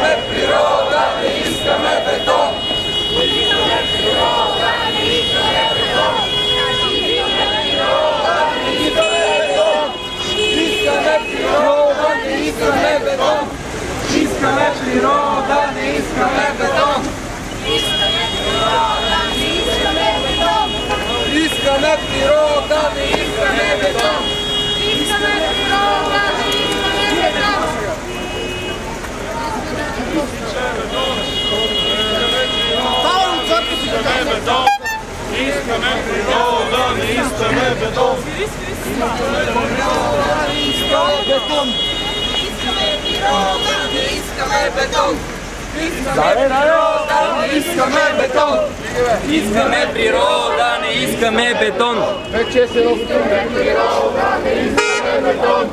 искаме природа, не искаме бетон. Искаме природа, не искаме бетон. Искаме природа, не искаме бетон. Искаме природа, не искаме бетон. Искаме природа, не искаме бетон. Искаме природа, не искаме бетон. Искаме природа, не искаме бетон. Искаме природа, не искаме бетон. Искаме природа, не искаме бетон. Искаме природа, не искаме бетон. Искаме природа, не искаме бетон. Искаме природа, не искаме бетон. Вече се разкрива природа, не искаме бетон.